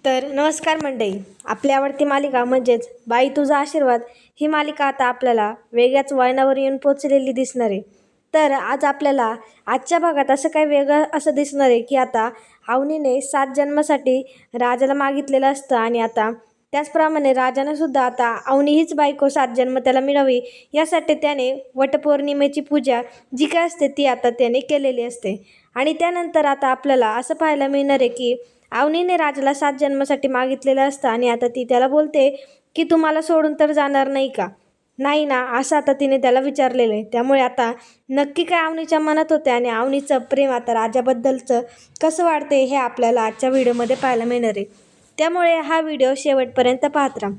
तर नमस्कार मंडळी, आपली आवडती मालिका म्हणजेच बाई तुझा आशीर्वाद ही मालिका आता आपल्याला वेगळ्याच वळणावर येऊन पोचलेली दिसणार आहे. तर आज आपल्याला आजच्या भागात असं काही वेगळं असं दिसणार आहे की आता अवनीने 7 जन्मासाठी राजाला मागितलेलं असतं आणि आता त्याचप्रमाणे राजानं सुद्धा आता अवनी हीच बायको 7 जन्म त्याला मिळावी यासाठी त्याने वटपौर्णिमेची पूजा जी काय असते ती आता त्याने केलेली असते. आणि त्यानंतर आता आपल्याला असं पाहायला मिळणार आहे की अवनीने राजाला 7 जन्मासाठी मागितलेलं असतं आणि आता ती त्याला बोलते की तू मला सोडून तर जाणार नाही का? नाही ना, असं आता तिने त्याला विचारलेलं आहे. त्यामुळे आता नक्की काय अवनीच्या मनात होते आणि अवनीचं प्रेम आता राजाबद्दलचं कसं वाढते हे आपल्याला आजच्या व्हिडिओमध्ये पाहायला मिळणार आहे. त्यामुळे हा व्हिडिओ शेवटपर्यंत पाहत राहा.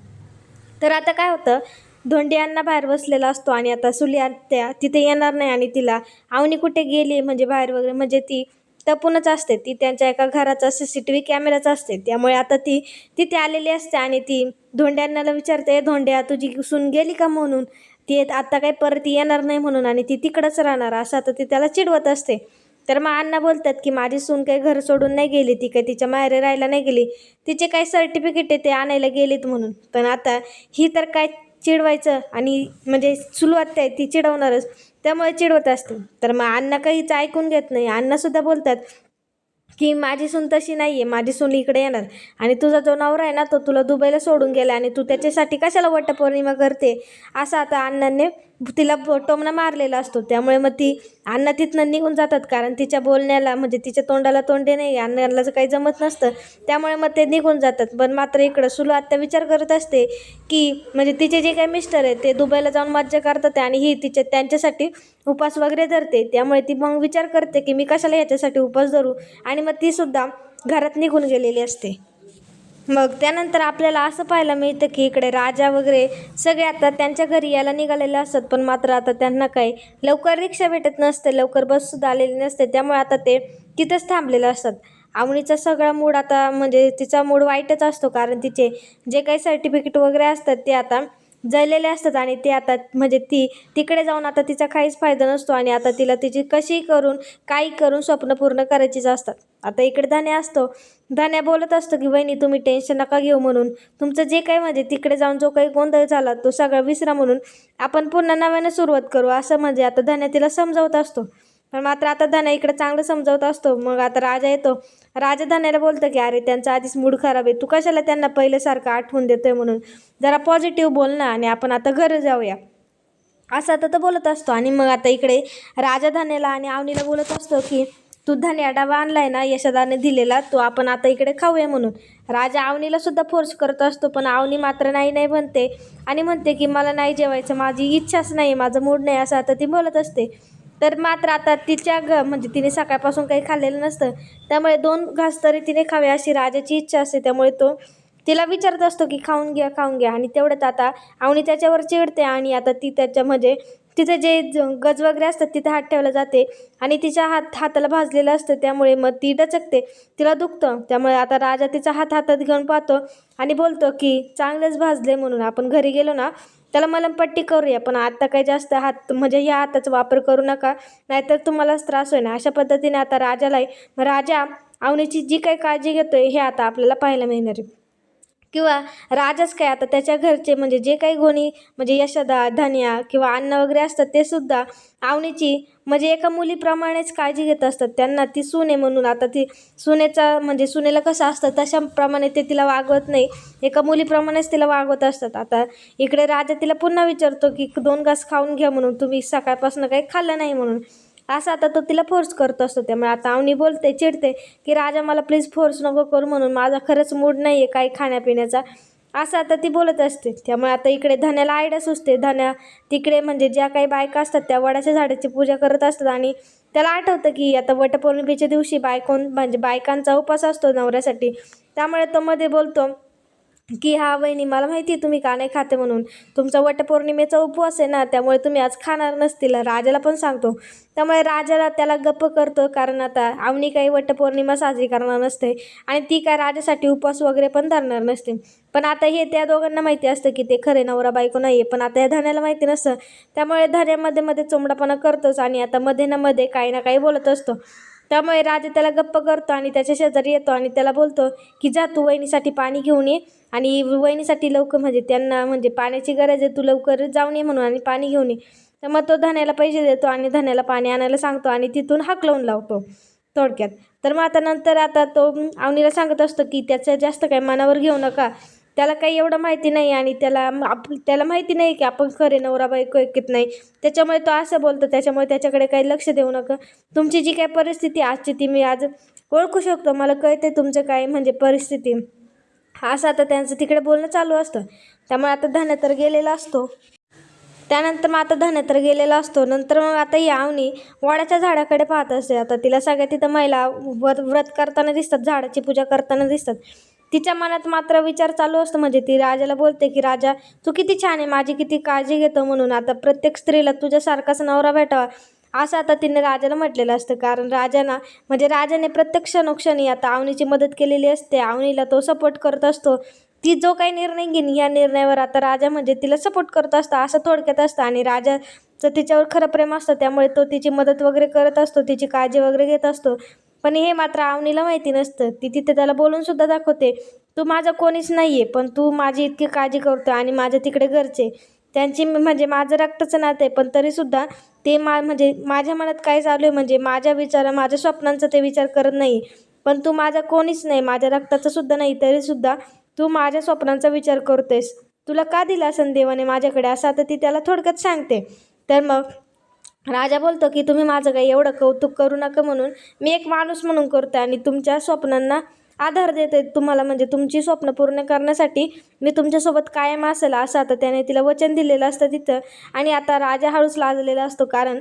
तर आता काय होतं, धोंडी अण्णा बाहेर बसलेला असतो आणि आता सुली आत्या तिथे येणार नाही आणि तिला अवनी कुठे गेली म्हणजे बाहेर वगैरे म्हणजे ती टपूनच असते. ती त्यांच्या एका घराचा CCTV कॅमेराच असते. त्यामुळे आता ती तिथे आलेली असते आणि ती धोंड्यांनाला विचारते, धोंड्या तुझी सून गेली का म्हणून. ती आता काही परत येणार नाही म्हणून आणि ती तिकडंच राहणार असं आता ती त्याला चिडवत असते. तर मग अण्णा बोलतात की माझी सून काही घर सोडून नाही गेली, ती काही तिच्या माहेरी राहायला नाही गेली, तिचे काही सर्टिफिकेट आहे ते आणायला गेलीत म्हणून. पण आता ही तर काय चिडवायचं आणि म्हणजे सुरुवात आहे ती चिडवणारच, त्यामुळे चिडवत असते. तर मग अण्णा काहीच ऐकून घेत नाही. अण्णासुद्धा बोलतात की माझी सून तशी नाही आहे, माझी सून इकडे येणार आणि तुझा जो नवरा आहे ना तो तुला दुबईला सोडून गेला आणि तू त्याच्यासाठी कशाला वटपौर्णिमा करते असं आता अण्णांनी तिला टोमणा मारलेला असतो. त्यामुळे मग ती अण्णा तिथनं निघून जातात कारण तिच्या बोलण्याला म्हणजे तिच्या तोंडाला तोंडे नाही, अण्णाला काही जमत नसतं. त्यामुळे मग ते निघून जातात. पण मात्र इकडं सुलू आत्या विचार करत असते की म्हणजे तिचे जे काही मिस्टर आहे ते दुबईला जाऊन मज्जा करतात आणि ही त्यांच्यासाठी उपास वगैरे धरते. त्यामुळे ती मग विचार करते की मी कशाला ह्याच्यासाठी उपास धरू आणि मग तीसुद्धा घरात निघून गेलेली असते. मग त्यानंतर आपल्याला असं पाहायला मिळतं की इकडे राजा वगैरे सगळे आता त्यांच्या घरी यायला निघालेले असतात. पण मात्र आता त्यांना काही लवकर रिक्षा भेटत नसते, लवकर बससुद्धा आलेली नसते. त्यामुळे आता ते तिथंच थांबलेले असतात. अवनीचा सगळा मूड आता म्हणजे तिचा मूड वाईटच असतो कारण तिचे जे काही सर्टिफिकेट वगैरे असतात ते आता जळलेले असतात आणि ते आता म्हणजे ती तिकडे जाऊन आता तिचा काहीच फायदा नसतो आणि आता तिला तिची कशी करून काही करून स्वप्न पूर्ण करायचीच असतात. आता इकडे धान्या असतो. धान्या बोलत असतो की वहिनी तुम्ही टेन्शन नका घेऊ म्हणून, तुमचं जे काही म्हणजे तिकडे जाऊन जो काही गोंधळ झाला तो सगळा विसरा म्हणून आपण पुन्हा नव्याने सुरुवात करू असं म्हणजे आता धान्या तिला समजावत असतो. पण मात्र आता धान्या इकडे चांगलं समजावत असतो. मग आता राजा येतो. राजा धान्याला बोलतं की अरे त्यांचा आधीच मूड खराब आहे, तू कशाला त्यांना पहिल्यासारखं आठवून देतोय म्हणून जरा पॉझिटिव्ह बोल ना आणि आपण आता घरी जाऊया असं आता तो बोलत असतो. आणि मग आता इकडे राजा धान्याला आणि अवनीला बोलत असतो की तू धान्या डबा आणलाय ना यशोदाने दिलेला, तो आपण आता इकडे खाऊया म्हणून. राजा अवनीला सुद्धा फोर्स करत असतो पण अवनी मात्र नाही नाही म्हणते आणि म्हणते की मला नाही जेवायचं, माझी इच्छाच नाही, माझं मूड नाही असं आता ती बोलत असते. तर मात्र आता तिच्या म्हणजे तिने सकाळपासून काही खाल्लेलं नसतं त्यामुळे 2 घास तरी तिने खावे अशी राजाची इच्छा असते. त्यामुळे तो तिला विचारत असतो की खाऊन घ्या खाऊन घ्या आणि तेवढ्यात आता अवनी त्याच्यावर चिडते आणि आता ती त्याच्या म्हणजे तिचे जे गज वगैरे असतात तिथे हात ठेवला जाते आणि तिच्या हाताला भाजलेलं असतं. त्यामुळे मग ती डचकते, तिला दुखतं. त्यामुळे आता राजा तिचा हातात घेऊन पाहतो आणि बोलतो की चांगलंच भाजले म्हणून आपण घरी गेलो ना त्याला मलमपट्टी करूया, पण आता काही जास्त हात म्हणजे या हाताचा वापर करू नका नाहीतर तुम्हालाच त्रास होईल. अशा पद्धतीने आता राजा अवनीची जी काही काळजी घेतोय हे आता आपल्याला पाहायला मिळणार आहे. किंवा राजाच काय आता त्याच्या घरचे म्हणजे जे काही कोणी म्हणजे यशोदा, धान्या किंवा अन्न वगैरे असतात ते सुद्धा अवनीची म्हणजे एका मुलीप्रमाणेच काळजी घेत असतात. त्यांना ती सून आहे म्हणून आता ती सुनेचा म्हणजे सुनेला कसं असतं तशाप्रमाणे ते तिला वागवत नाही, एका मुलीप्रमाणेच तिला वागवत असतात. आता इकडे राजा तिला पुन्हा विचारतो की 2 घास खाऊन घ्या म्हणून, तुम्ही सकाळपासून काही खाल्लं नाही म्हणून असं आता तो तिला फोर्स करत असतो. त्यामुळे आता अवनी बोलते चिडते की राजा मला प्लीज फोर्स नको करू म्हणून, माझा खरंच मूड नाही आहे काही खाण्यापिण्याचा असं आता ती बोलत असते. त्यामुळे आता इकडे धान्याला आयडिया सुचते. धान्या तिकडे म्हणजे ज्या काही बायका असतात त्या वडाच्या झाडाची पूजा करत असतात आणि त्याला आठवतं की आता वटपौर्णिमेच्या दिवशी म्हणजे बायकांचा उपवास असतो नवऱ्यासाठी. त्यामुळे तो मध्ये बोलतो की हा वहिनी मला माहिती आहे तुम्ही का नाही खाते म्हणून, तुमचा वटपौर्णिमेचा उपवास आहे ना त्यामुळे तुम्ही आज खाणार नसतील, राजाला पण सांगतो. त्यामुळे राजाला त्याला गप्प करतो कारण आता अवनी काही वटपौर्णिमा साजरी करणार नसते आणि ती काय राजासाठी उपवास वगैरे पण धरणार नसते. पण आता हे त्या दोघांना माहिती असतं की ते खरे नवरा बायको नाही आहे, पण आता या धान्याला माहिती नसतं. त्यामुळे धान्यामध्ये मध्ये चोमडापणा करतोच आणि आता मध्ये ना मध्ये काही ना काही बोलत असतो. त्यामुळे राजा त्याला गप्प करतो आणि त्याच्या शेजारी येतो आणि त्याला बोलतो की जा तू वहिनीसाठी पाणी घेऊन ये आणि वहिनीसाठी लवकर म्हणजे त्यांना म्हणजे पाण्याची गरज आहे, तू लवकर जाऊन ये म्हणून आणि पाणी घेऊन ये. तर मग तो धन्याला पैसे देतो आणि धन्याला पाणी आणायला सांगतो आणि तिथून हाकलवून लावतो थोडक्यात. तर मग आता नंतर आता तो अवनीला सांगत असतो की त्याचं जास्त काही मनावर घेऊ नका, त्याला काही एवढं माहिती नाही आणि त्याला माहिती नाही की आपण खरे नवरा बायको ऐकत नाही, त्याच्यामुळे तो असं बोलतो, त्याच्यामुळे त्याच्याकडे काही लक्ष देऊ नका. तुमची जी काही परिस्थिती आजची ती मी आज ओळखू शकतो, मला कळते तुमचं काय म्हणजे परिस्थिती. असं आता त्यांचं तिकडे बोलणं चालू असतं. त्यामुळे आता धन्य तर गेलेला असतो. त्यानंतर मग आता धन्य तर गेलेला असतो. नंतर मग आता ही अवनी वडाच्या झाडाकडे पाहत असते. आता तिला सगळ्या तिथं महिला व्रत करताना दिसतात, झाडाची पूजा करताना दिसतात. तिच्या मनात मात्र विचार चालू असतो, म्हणजे ती राजाला बोलते की राजा तू किती छान आहे, माझी किती काळजी घेतो म्हणून आता प्रत्येक स्त्रीला तुझ्यासारखाच नवरा भेटावा, असं आता तिने राजाला म्हटलेलं असतं. कारण राजाने प्रत्येक क्षणोक्षणी आता अवनीची मदत केलेली असते, अवनीला तो सपोर्ट करत असतो. ती जो काही निर्णय घेईन या निर्णयावर आता राजा म्हणजे तिला सपोर्ट करत असतं, असं थोडक्यात असतं. आणि राजाचं तिच्यावर खरं प्रेम असतं, त्यामुळे तो तिची मदत वगैरे करत असतो, तिची काळजी वगैरे घेत असतो. पण हे मात्र अवनीला माहिती नसतं. ती तिथे त्याला बोलूनसुद्धा दाखवते, तू माझं कोणीच नाही आहे, पण तू माझी इतकी काळजी करतो आणि माझ्या तिकडे घरचे त्यांची म्हणजे माझं रक्ताचं नातं आहे, पण तरीसुद्धा ते म्हणजे माझ्या मनात काय चालू आहे म्हणजे माझ्या स्वप्नांचा ते विचार करत नाही. पण तू माझा कोणीच नाही, माझ्या रक्ताचं सुद्धा नाही, तरीसुद्धा तू माझ्या स्वप्नांचा विचार करतोयस, तुला का दिला असेल देवाने माझ्याकडे, असं आता ती त्याला थोडक्यात सांगते. तर मग राजा बोलतो की तुम्ही माझं काही एवढं कौतुक करू नका, म्हणून मी एक माणूस म्हणून करतो आणि तुमच्या स्वप्नांना आधार देते तुम्हाला, म्हणजे तुमची स्वप्न पूर्ण करण्यासाठी मी तुमच्यासोबत कायम असेल, असं आता त्याने तिला वचन दिलेलं असतं तिथं. आणि आता राजा हळूच लाजलेला असतो, कारण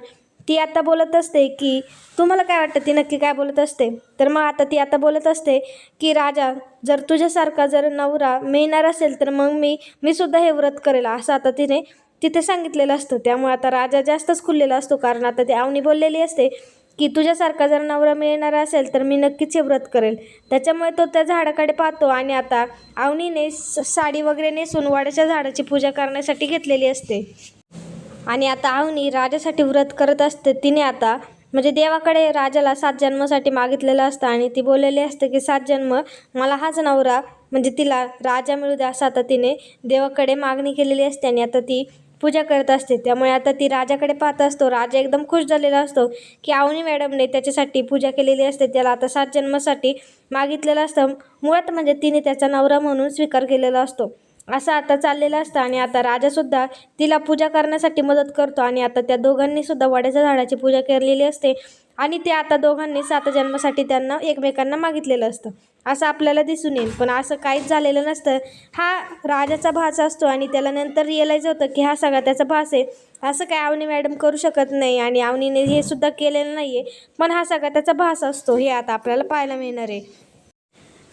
ती आता बोलत असते की तुम्हाला काय वाटतं ती नक्की काय बोलत असते. तर मग आता ती आता बोलत असते की राजा जर तुझ्यासारखा जर नवरा मिळणार असेल तर मग मी सुद्धा हे व्रत करेल, असं आता तिने तिथे सांगितलेलं असतं. त्यामुळे आता राजा जास्तच खुललेला असतो, कारण आता ती अवनी बोललेली असते की तुझ्यासारखा जर नवरा मिळणार असेल तर मी नक्कीच हे व्रत करेल. त्याच्यामुळे तो त्या झाडाकडे पाहतो आणि आता अवनीने साडी वगैरे नेसून वडाच्या झाडाची पूजा करण्यासाठी घेतलेली असते. आणि आता अवनी राजासाठी व्रत करत असते. तिने आता म्हणजे देवाकडे राजाला 7 जन्मासाठी मागितलेलं असतं आणि ती बोललेली असते की 7 जन्म मला हाच नवरा म्हणजे तिला राजा मिळू द्या, असं आता तिने देवाकडे मागणी केलेली असते आणि आता ती पूजा करत असते. त्यामुळे आता ती राजाकडे पाहत असतो. राजा एकदम खुश झालेला असतो की अवनी मॅडमने त्याच्यासाठी पूजा केलेली असते, त्याला आता 7 जन्मासाठी मागितलेलं असतं. मुळात म्हणजे तिने त्याचा नवरा म्हणून स्वीकार केलेला असतो, असं आता चाललेलं असतं. आणि आता राजासुद्धा तिला पूजा करण्यासाठी मदत करतो आणि आता त्या दोघांनीसुद्धा वडाच्या झाडाची पूजा केलेली असते आणि ते आता दोघांनी 7 जन्मासाठी त्यांना एकमेकांना मागितलेलं असतं, असं आपल्याला दिसून येईल. पण असं काहीच झालेलं नसतं. हा राजाचा भास असतो आणि त्याला नंतर रिअलाईज होतं की हा सगळा त्याचा भास आहे, असं काय अवनी मॅडम करू शकत नाही आणि अवनीने हे सुद्धा केलेलं नाही आहे, पण हा सगळा त्याचा भास असतो, हे आता आपल्याला पाहायला मिळणार आहे.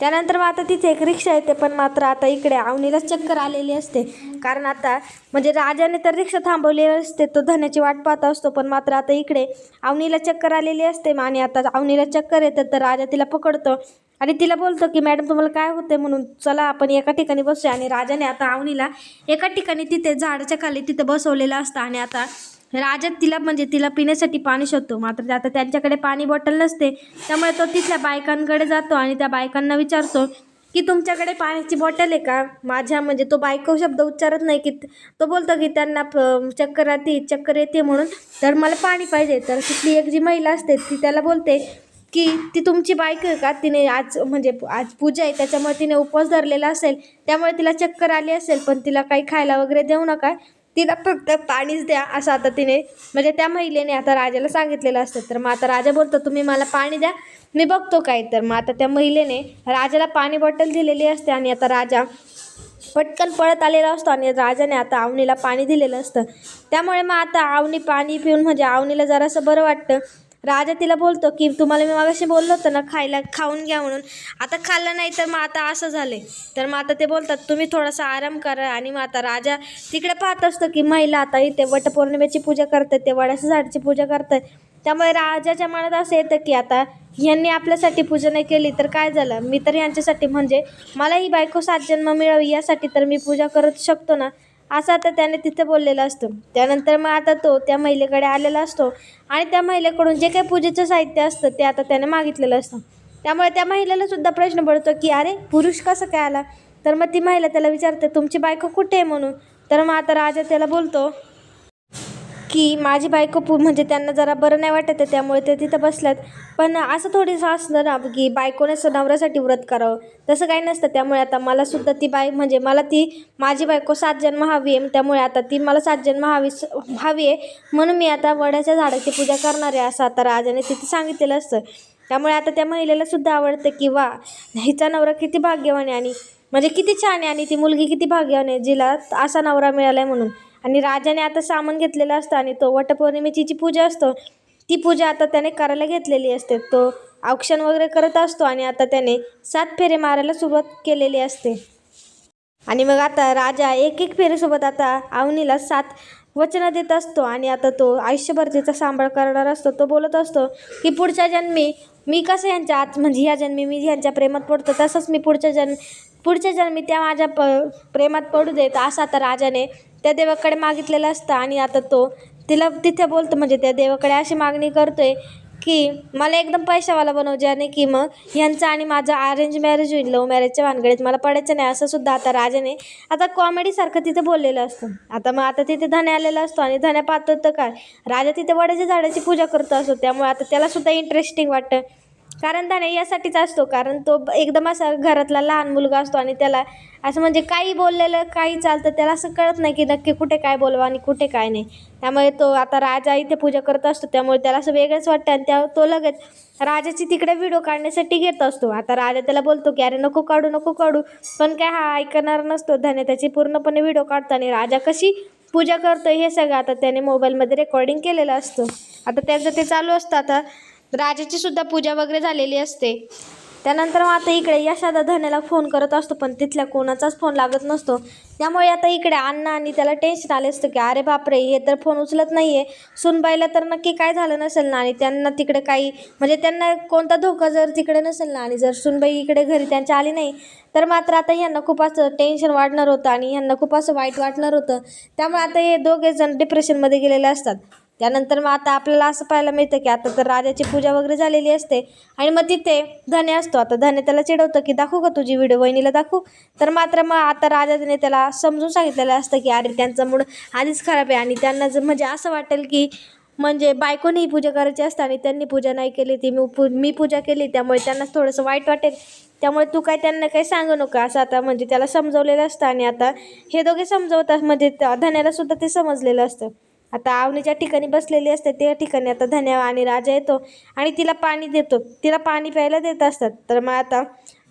त्यानंतर मग आता तिथे एक रिक्षा येते, पण मात्र आता इकडे अवनीलाच चक्कर आलेली असते. कारण आता म्हणजे राजाने तर रिक्षा थांबवलेली असते, तो धन्याची वाट पाहत असतो, पण मात्र आता इकडे अवनीला चक्कर आलेली असते. आणि आता अवनीला चक्कर येतं तर राजा तिला पकडतो आणि तिला बोलतो की मॅडम तुम्हाला काय होते म्हणून, चला आपण एका ठिकाणी बसूया. आणि राजाने आता अवनीला एका ठिकाणी तिथे झाडाच्या खाली तिथे बसवलेलं असतं आणि आता राजा तिला पिण्यासाठी पाणी शोधतो. मात्र आता त्यांच्याकडे पाणी बॉटल नसते, त्यामुळे तो तिथल्या बायकांकडे जातो आणि त्या बायकांना विचारतो की तुमच्याकडे पाण्याची बॉटल आहे का. तो बायको शब्द उच्चारत नाही, की तो बोलतो की त्यांना चक्कर येते म्हणून, तर मला पाणी पाहिजे. तर तिथली एक जी महिला असते ती त्याला बोलते की ती तुमची बायको आहे का, तिने आज पूजा आहे त्याच्यामुळे तिने उपवास धरलेला असेल, त्यामुळे तिला चक्कर आली असेल, पण तिला काही खायला वगैरे देऊ नका, तिला फक्त पाणीच द्या, असं आता तिने म्हणजे त्या महिलेने आता राजाला सांगितलेलं असतं. तर मग आता राजा बोलतो तुम्ही मला पाणी द्या, मी बघतो काय. तर मग आता त्या महिलेने राजाला पाणी बॉटल दिलेली असते आणि आता राजा पटकन पळत आलेला असतो आणि राजाने आता अवनीला पाणी दिलेलं असतं. त्यामुळे मग आता अवनी पाणी पिऊन म्हणजे अवनीला जरासं बरं वाटतं. राजा तिला बोलतो की तुम्हाला मी मागाशी बोललो होतं ना खाऊन घ्या म्हणून, आता खाल्लं नाही तर मग आता असं झाले. तर मग आता ते बोलतात तुम्ही थोडासा आराम करा. आणि मग आता राजा तिकडे पाहत असतो की महिला आता इथे वटपौर्णिमेची पूजा करतात, ते वडाच्या झाडाची पूजा करतात. त्यामुळे राजाच्या मनात असं येतं की आता ह्यांनी आपल्यासाठी पूजा नाही केली तर काय झालं, मी तर ह्यांच्यासाठी म्हणजे मला ही बायको 7 जन्म मिळावी यासाठी तर मी पूजा करत शकतो ना, असं आता त्याने तिथे बोललेलं असतं. त्यानंतर मग आता तो त्या महिलेकडे आलेला असतो आणि त्या महिलेकडून जे काही पूजेचं साहित्य असतं ते आता त्याने मागितलेलं असतं. त्यामुळे त्या महिलेला सुद्धा प्रश्न पडतो की अरे पुरुष कसं काय आला. तर मग ती महिला त्याला विचारते तुमची बायको कुठे आहे म्हणून. तर मग आता राजा त्याला बोलतो की माझी बायको म्हणजे त्यांना जरा बरं नाही वाटत आहे त्यामुळे ते तिथं बसल्यात. पण असं थोडीसं असतं ना की बायकोने नवऱ्यासाठी व्रत करावं, तसं काही नसतं. त्यामुळे आता मला सुद्धा ती म्हणजे मला ती माझी बायको 7 जन्म हवी आहे, त्यामुळे आता ती मला 7 जन्म हवी आहे म्हणून मी आता वडाच्या झाडाची पूजा करणार आहे असं आता राजाने तिथे सांगितलेलं असतं. त्यामुळे आता त्या महिलेला सुद्धा आवडतं की वा हिचा नवरा किती भाग्यवान आहे आणि म्हणजे किती छान आहे आणि ती मुलगी किती भाग्यवान आहे जिला असा नवरा मिळाला आहे म्हणून. आणि राजाने आता सामान घेतलेलं असतं आणि तो वटपौर्णिमेची जी पूजा असतो ती पूजा आता त्याने करायला घेतलेली असते. तो औक्षण वगैरे करत असतो आणि आता त्याने 7 फेरे मारायला सुरुवात केलेली असते. आणि मग आता राजा एक एक फेरीसोबत आता अवनीला 7 वचनं देत असतो आणि आता तो आयुष्यभर तिचा सांभाळ करणार असतो. तो बोलत असतो की पुढच्या जन्मी मी कसं यांच्या आत म्हणजे ह्या जन्मी मी ह्यांच्या प्रेमात पडतो तसंच मी पुढच्या जन्मी त्या माझ्या प्रेमात पडू देत असं आता राजाने त्या देवाकडे मागितलेलं असतं. आणि आता तो तिला तिथे बोलतो म्हणजे त्या देवाकडे अशी मागणी करतोय की मला एकदम पैशावाला बनव ज्याने की मग ह्यांचं आणि माझं अरेंज मॅरेज होईल, लव्ह मॅरेजच्या भानगडीत मला पडायचं नाही असं सुद्धा आता राजाने आता कॉमेडीसारखं तिथे बोललेलं असतं. आता मग आता तिथे धन्या आलेला असतो आणि धन्या पाहतो तर काय राजा तिथे वडाच्या झाडाची पूजा करतो असतो. त्यामुळे आता त्याला सुद्धा इंटरेस्टिंग वाटतं कारण धन्या यासाठीच असतो कारण तो एकदम असा घरातला लहान मुलगा असतो आणि त्याला असं म्हणजे काही बोललेलं काही चालतं त्याला असं कळत नाही की नक्की कुठे काय बोलवा आणि कुठे काय नाही. त्यामुळे तो आता राजा इथे पूजा करत असतो त्यामुळे त्याला असं वेगळंच वाटतं आणि तो लगेच राजाची तिकडे व्हिडिओ काढण्यासाठी घेत असतो. आता राजा त्याला बोलतो की अरे नको काढू पण काय हा ऐकणार नसतो. धन्या त्याची पूर्णपणे व्हिडिओ काढतो आणि राजा कशी पूजा करतो हे सगळं आता त्याने मोबाईलमध्ये रेकॉर्डिंग केलेलं असतं. आता त्याचं ते चालू असतं. आता राजाची सुद्धा पूजा वगैरे झालेली असते. त्यानंतर मग आता इकडे यशादा धन्याला फोन करत असतो पण तिथल्या कोणाचाच फोन लागत नसतो. त्यामुळे आता इकडे अण्णा आणि त्याला टेन्शन आले असतं की अरे बापरे हे तर फोन उचलत नाही आहे, सुनबाईला तर नक्की काय झालं नसेल ना आणि त्यांना तिकडे काही म्हणजे त्यांना कोणता धोका जर तिकडे नसेल ना आणि जर सुनबाई इकडे घरी त्यांच्या आली नाही तर मात्र आता ह्यांना खूप असं टेन्शन वाढणार होतं आणि ह्यांना खूप असं वाईट वाटणार होतं. त्यामुळे आता हे दोघेजण डिप्रेशनमध्ये गेलेले असतात. त्यानंतर मग आता आपल्याला असं पाहायला मिळतं की आता तर राजाची पूजा वगैरे झालेली असते आणि मग तिथे धन्या असतो. आता धन्या त्याला चिडवतं की दाखवू का तुझी व्हिडिओ वहिनीला दाखवू. तर मात्र मग आता राजाने त्याला समजून सांगितलेलं असतं की अरे त्यांचा मूड आधीच खराब आहे आणि त्यांना जर म्हणजे असं वाटेल की म्हणजे बायकोनेही पूजा करायची असते आणि त्यांनी पूजा नाही केली ती मी पूजा केली त्यामुळे त्यांना थोडंसं वाईट वाटेल. त्यामुळे तू काय त्यांना काही सांगू नका असं आता म्हणजे त्याला समजवलेलं असतं. आणि आता हे दोघे समजवतात म्हणजे धन्यालासुद्धा ते समजलेलं असतं. आता अवनीच्या ठिकाणी बसलेली असते त्या ठिकाणी आता धन्या आणि राजा येतो आणि तिला पाणी देतो, तिला पाणी प्यायला देत असतात. तर मग आता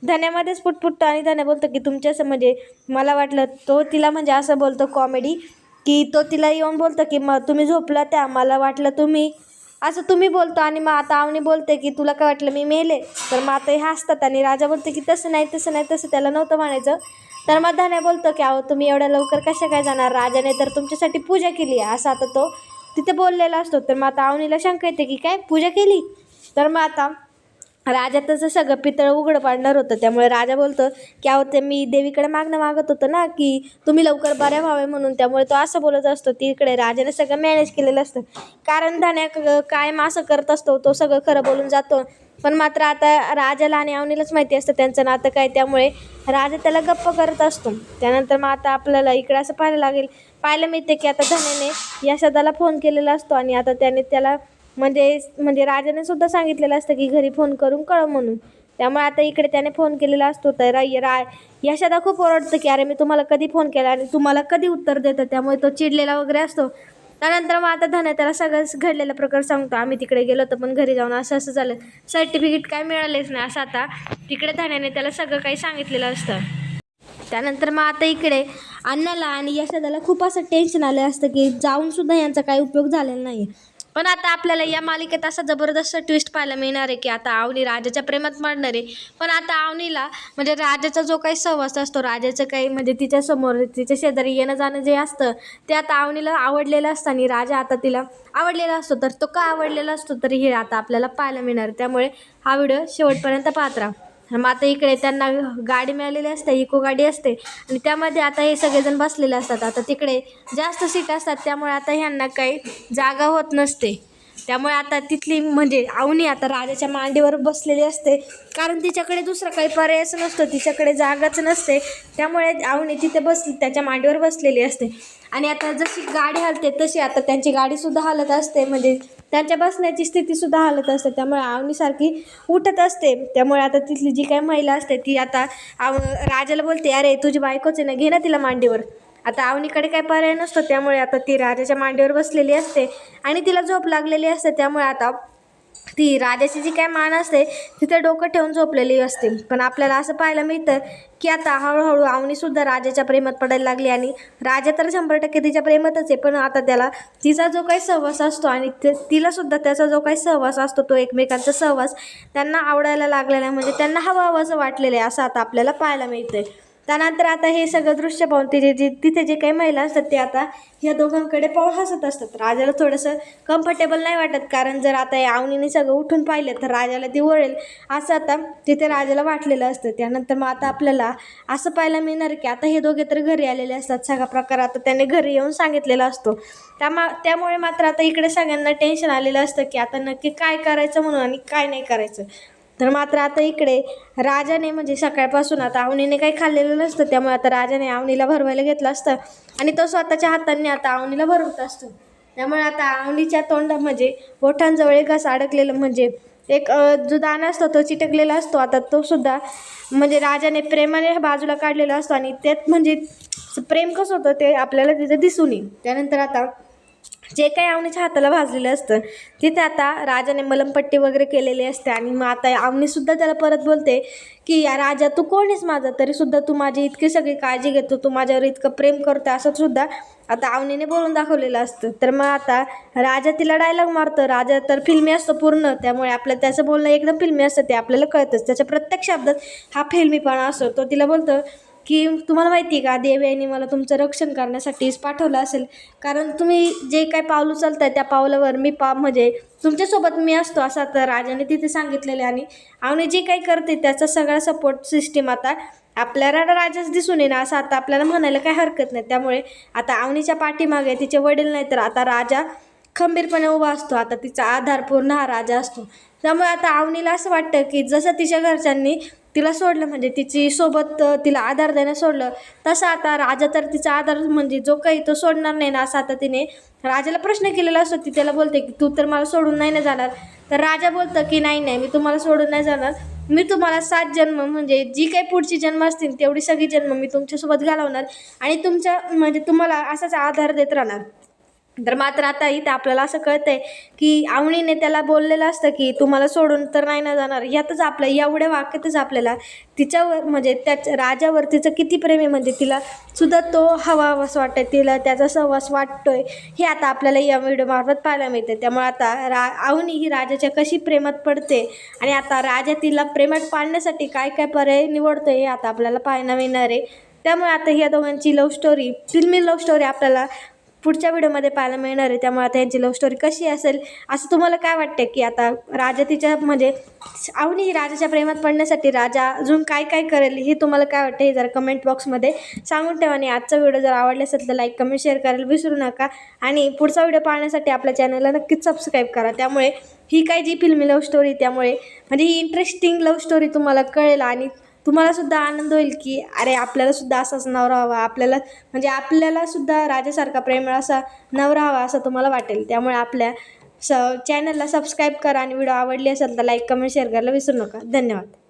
धन्यामध्येच फुटफुटतो आणि धन्या बोलतो की तुमच्या म्हणजे मला वाटलं तो तिला म्हणजे असं बोलतो कॉमेडी की तो तिला येऊन बोलतो की मग तुम्ही झोपला त्या मला वाटलं तुम्ही बोलतो आणि मग आता अवनी बोलते की तुला काय वाटलं मी मेले. तर मग आता हे हसतात आणि राजा बोलतो की तसं नाही तसं त्याला नव्हतं म्हणायचं. तर मग धन्या बोलतो की अहो तुम्ही एवढ्या लवकर कशा काय जाणार, राजाने तर तुमच्यासाठी पूजा केली आहे असं आता तो तिथे बोललेला असतो. तर मग आता अवनीला शंका येते की काय पूजा केली. तर मग आता राजा तसं सगळं पितळ उघडं पाडणार होतं त्यामुळे राजा बोलतो की अहो ते मी देवीकडे मागत होतो ना की तुम्ही लवकर बऱ्या व्हावे म्हणून. त्यामुळे तो असं बोलत असतो. तिकडे राजाने सगळं मॅनेज केलेलं असतं कारण धन्या कायम असं करत असतो, तो सगळं खरं बोलून जातो. पण मात्र आता राजाला आणि अवनीलाच माहिती असतं त्यांचं नातं काय त्यामुळे राजा त्याला गप्प करत असतो. त्यानंतर मग आता आपल्याला इकडे असं पाहायला मिळते की आता धन्याने यशोदाला फोन केलेला असतो आणि आता त्याने त्याला म्हणजे राजाने सुद्धा सांगितलेलं असतं की घरी फोन करून कळव म्हणून. त्यामुळे आता इकडे त्याने फोन केलेला असतो. तर यशोदा खूप ओरडतं की अरे मी तुम्हाला कधी फोन केला आणि तुम्हाला कधी उत्तर देतं. त्यामुळे तो चिडलेला वगैरे असतो. त्यानंतर मग आता धन्या त्याला सगळं घडलेला प्रकार सांगतो. आम्ही तिकडे गेलो होतो पण घरी जाऊन असं झालं, सर्टिफिकेट काय मिळालेच नाही असं आता तिकडे धन्याने त्याला सगळं काही सांगितलेलं असतं. त्यानंतर मग आता इकडे अण्णाला आणि यशोदाला खूप असं टेन्शन आलं असतं की जाऊनसुद्धा यांचा काही उपयोग झालेला नाही. पण आता आपल्याला या मालिकेत असा जबरदस्त ट्विस्ट पाहायला मिळणार आहे की आता अवनी राजाच्या प्रेमात पडणार आहे. पण आता अवनीला म्हणजे राजाचा जो काही सहवास असतो, राजाचं काही म्हणजे तिच्यासमोर तिच्या शेजारी येणं जाणं जे असतं ते आता अवनीला आवडलेलं असतं आणि राजा आता तिला आवडलेला असतो. तर तो का आवडलेला असतो तरी हे आता आपल्याला पाहायला मिळणार. त्यामुळे हा व्हिडिओ शेवटपर्यंत पाहत राहा. मग आता इकडे त्यांना गाडी मिळालेली असते, इको गाडी असते आणि त्यामध्ये आता हे सगळेजण बसलेले असतात. आता तिकडे जास्त सीट असतात त्यामुळे आता ह्यांना काही जागा होत नसते. त्यामुळे आता तिथली म्हणजे अवनी आता राजाच्या मांडीवर बसलेली असते, कारण तिच्याकडे दुसरा काही पर्यायच नसतो, तिच्याकडे जागाच नसते. त्यामुळे अवनी तिथे त्याच्या मांडीवर बसलेली असते. आणि आता जशी गाडी हलते तशी आता त्यांची गाडीसुद्धा हलत असते, म्हणजे त्यांच्या बसण्याची स्थितीसुद्धा हलत असते. त्यामुळे अवनीसारखी उठत असते. त्यामुळे आता तिथली जी काही महिला असते ती आता राजाला बोलते, अरे तुझी बायकोच आहे ना, घे ना तिला मांडीवर. आता अवनीकडे काही पर्याय नसतो, त्यामुळे आता ती राजाच्या मांडीवर बसलेली असते आणि तिला झोप लागलेली असते. त्यामुळे आता ती राजाची जी काय मान असते तिथे डोकं ठेवून झोपलेली असते. पण आपल्याला असं पाहायला मिळतं की आता हळूहळू अवनीसुद्धा राजाच्या प्रेमात पडायला लागली आणि राजा तर 100% तिच्या प्रेमातच आहे, पण आता त्याला तिचा जो काही सहवास असतो आणि तिलासुद्धा त्याचा जो काही सहवास असतो तो एकमेकांचा सहवास त्यांना आवडायला लागलेला आहे, म्हणजे त्यांना हवं असं वाटलेलं आहे, असं आता आपल्याला पाहायला मिळतंय. त्यानंतर आता हे सगळं दृश्य पाहून तिथे जे काही महिला असतात ते आता ह्या दोघांकडे पाहून हसत असतात. राजाला थोडंसं कम्फर्टेबल नाही वाटत, कारण जर आता या अवनीने सगळं उठून पाहिलं तर राजाला ती ओरडेल, असं आता तिथे राजाला वाटलेलं असतं. त्यानंतर मग आता आपल्याला असं पाहायला मिळणार की आता हे दोघे तर घरी आलेले असतात. सगळा प्रकार आता त्याने घरी येऊन सांगितलेला असतो. त्यामुळे मात्र आता इकडे सगळ्यांना टेन्शन आलेलं असतं की आता नक्की काय करायचं म्हणून आणि काय नाही करायचं. तर मात्र आता इकडे राजाने म्हणजे सकाळपासून आता अवनीने काही खाल्लेलं नसतं, त्यामुळे आता राजाने अवनीला भरवायला घेतलं असतं आणि तो स्वतःच्या हातांनी आता अवनीला भरवत असतो. त्यामुळे आता अवनीच्या म्हणजे ओठांजवळ एक असं अडकलेलं म्हणजे एक जो दाणा असतो तो चिटकलेला असतो. आता तो सुद्धा म्हणजे राजाने प्रेमाने बाजूला काढलेला असतो आणि त्यात म्हणजे प्रेम कसं होतं ते आपल्याला तिथे दिसून येईल. त्यानंतर आता जे काही अवनीच्या हाताला भाजलेलं असतं तिथे आता राजाने मलमपट्टी वगैरे केलेली असते आणि मग आता अवनीसुद्धा त्याला परत बोलते की या राजा तू कोण आहेस माझा, तरीसुद्धा तू माझी इतकी सगळी काळजी घेतो, तू माझ्यावर इतकं प्रेम करतो, असं सुद्धा आता अवनीने बोलून दाखवलेलं असतं. तर मग आता राजा तिला डायलॉग मारतो. राजा तर फिल्मी असतो पूर्ण, त्यामुळे त्याचं बोलणं एकदम फिल्मी असतं, ते आपल्याला कळतंच. त्याच्या प्रत्येक शब्दात हा फिल्मीपणा असतो. तो तिला बोलतो की तुम्हाला माहिती आहे का, देवयानी मला तुमचं रक्षण करण्यासाठीच पाठवलं असेल, कारण तुम्ही जे काय पाऊल उचलताय त्या पावलावर मी म्हणजे तुमच्यासोबत मी असतो, असं आता राजाने तिथे सांगितलेलं आहे. आणि अवनी जे काही करते त्याचा सगळा सपोर्ट सिस्टीम आता आपल्याला राजाच दिसून येणार, असं आता आपल्याला म्हणायला काही हरकत नाही. त्यामुळे आता अवनीच्या पाठीमागे तिचे वडील नाही तर आता राजा खंबीरपणे उभा असतो. आता तिचा आधार पूर्ण हा राजा असतो. त्यामुळे आता अवनीला असं वाटतं की जसं तिच्या घरच्यांनी तिला सोडलं, म्हणजे तिची सोबत तिला आधार देणं सोडलं, तसं आता राजा तर तिचा आधार म्हणजे जो काही तो सोडणार नाही ना, असं आता तिने राजाला प्रश्न केलेला असतो. ती त्याला बोलते की तू तर मला सोडून नाही ना जाणार. तर राजा बोलतं की नाही नाही, मी तुम्हाला सोडून नाही जाणार, मी तुम्हाला 7 जन्म म्हणजे जी काही पुढची जन्म असतील तेवढी सगळी जन्म मी तुमच्यासोबत घालवणार आणि तुमच्या म्हणजे तुम्हाला असाच आधार देत राहणार. तर मात्र आता इथं आपल्याला असं कळतंय की अवनीने त्याला बोललेलं असतं की तू मला सोडून तर नाही ना जाणार. यातच आपल्या एवढ्या वाक्यातच आपल्याला तिच्यावर म्हणजे त्या राजावर तिचं किती प्रेम आहे, म्हणजे तिला सुद्धा तो हवाहवास वाटतंय, तिला त्याचा सहवास वाटतोय, हे आता आपल्याला या व्हिडिओमार्फत पाहायला मिळते. त्यामुळे आता अवनी ही राजाच्या कशी प्रेमात पडते आणि आता राजा तिला प्रेमात पाडण्यासाठी काय काय पर्याय निवडतोय हे आता आपल्याला पाहायला मिळणार आहे. त्यामुळे आता ह्या दोघांची लव्ह स्टोरी, फिल्मी लव्ह स्टोरी आपल्याला पुढच्या व्हिडिओमध्ये पाहायला मिळणार आहे. त्यामुळे आता यांची लव्ह स्टोरी कशी असेल असं तुम्हाला काय वाटतं की आता राजा तिच्या म्हणजे अवनी ही राजाच्या प्रेमात पडण्यासाठी राजा अजून काय काय करेल हे तुम्हाला काय वाटतं हे जरा कमेंट बॉक्समध्ये सांगून ठेवा. आणि आजचा व्हिडिओ जर आवडला असेल तर लाईक कमेंट शेअर करायला विसरू नका आणि पुढचा व्हिडिओ पाहण्यासाठी आपल्या चॅनलला नक्कीच सबस्क्राईब करा. त्यामुळे ही काय जी फिल्मी लव्ह स्टोरी त्यामुळे म्हणजे ही इंटरेस्टिंग लव्ह स्टोरी तुम्हाला कळेल आणि तुम्हालासुद्धा आनंद होईल की अरे आपल्यालासुद्धा असाच नवरा हवा, आपल्यालासुद्धा राजासारखा प्रेमळ असा नवरा हवा असं तुम्हाला वाटेल. त्यामुळे आपल्या चॅनलला सबस्क्राईब करा आणि व्हिडिओ आवडली असेल तर लाईक कमेंट शेअर करायला विसरू नका. धन्यवाद.